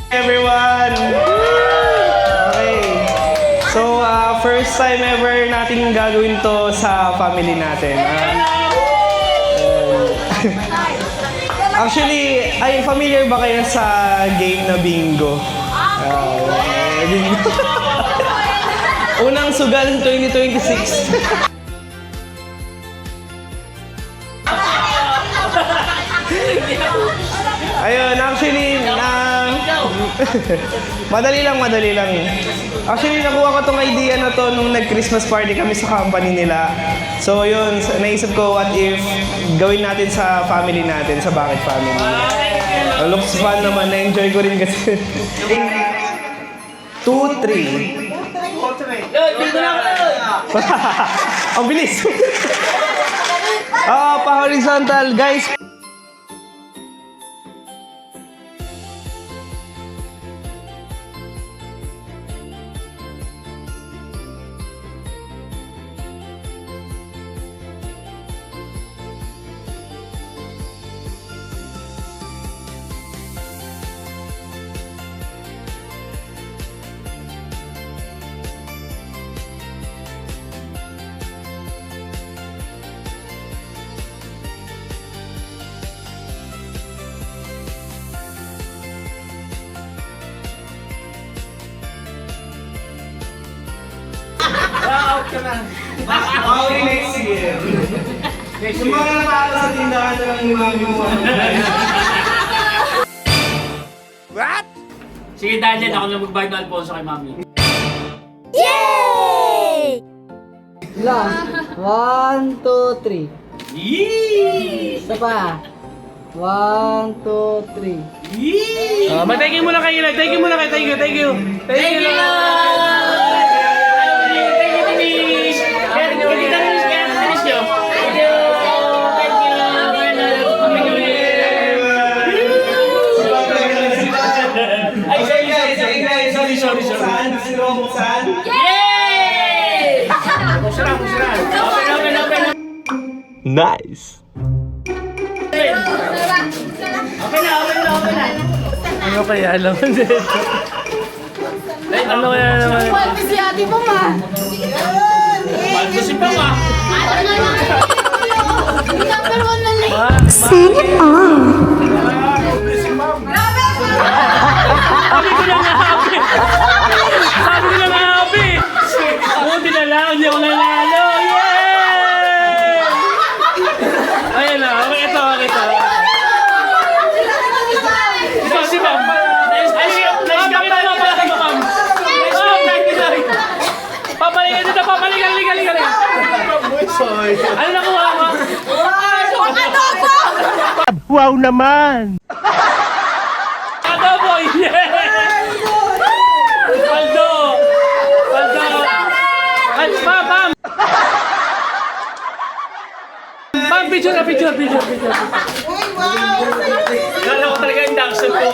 Everyone! Okay. So, first time ever natin gagawin to sa family natin. Actually, ay, familiar ba kayo sa game na bingo? Bingo. Unang sugal 2026. Ayun, actually, madali lang. Actually, nakuha ko tong idea na to nung nag-Christmas party kami sa company nila. So, yun, naisip ko, what if gawin natin sa family natin, sa Bakit Family. Looks fun naman, na-enjoy ko rin kasi. 2, 3. Ang bilis! Pa-horizontal, guys. Out ka na. Okay, next year. Yung mga natalo sa tindahan na lang yung mami mo. What? Sige, dahil dyan ako na magbayad ng Alfonso kay mami. Yay! Last. 1, 2, 3. Yee! Isa pa. 1, 2, 3. Thank you muna kayo. Thank you muna kayo. Thank you. Thank you! Sorry. Yay! Open. Nice. Open na. Ano kaya laman dito? Ano kaya naman? Pwede si ate mo ma. Baldo si Papa. Number 1 na lang. Sabi ko lang happy! Buti na lang, hindi ako nanalo! Yay! Ayun na, okay ito. Ito si Ma'am. Papalikan dito, papalikan. Ano nakuha mo? Wow naman! Adobo! Yeah! Baldo! Ay, Pam! Pam, picture. Kala ko talaga induction ko.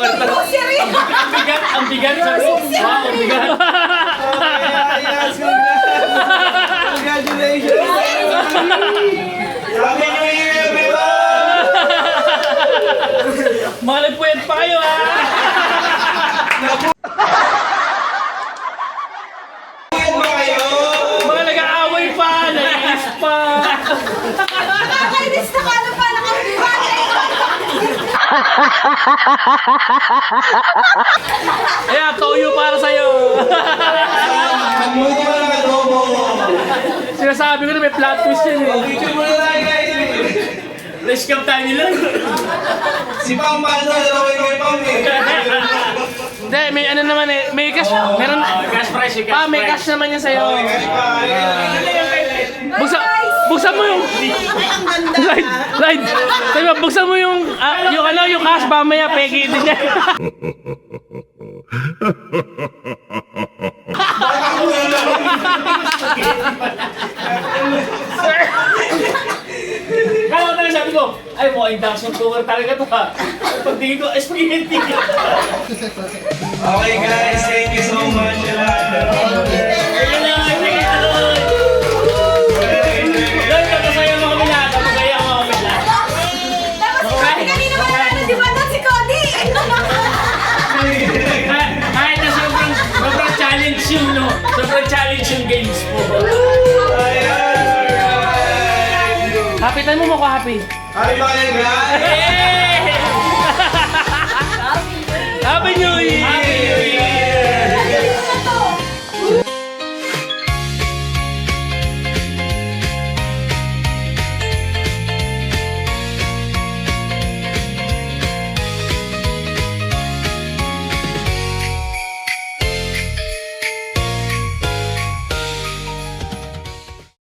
Ang bigat. Wow, ang bigat. Congratulations! Happy New Year, everyone! Mga nagpuwet pa kayo, ha? Mga nag-aaway pa, naiis pa. Nakakainis na ka na pa nakasipan. Ayan, toyo para sa'yo. Buti mo lang adobo. Sinasabi ko na may plot twist yun eh. Picture mo na tayo guys. Let's come tayo nila. Si Pang Pando, dalawa yung kay Pang eh. Hindi, may ano naman eh, may cash. Meron, Cash prize, pa, may cash naman yan sa'yo. Kasi pa, Buksan mo yung... Light! Sabi mo, buksan mo yung cash, mamaya, pegi din yan. Kaya ko talaga sabi ko, ay mo, induction cooker talaga to ha. Pagtingin ko, spaghetti. Okay guys, thank you so much. challenge yung games po. Ayan! Happy tayo mo ko happy. Happy ba kayo, guys? Yay!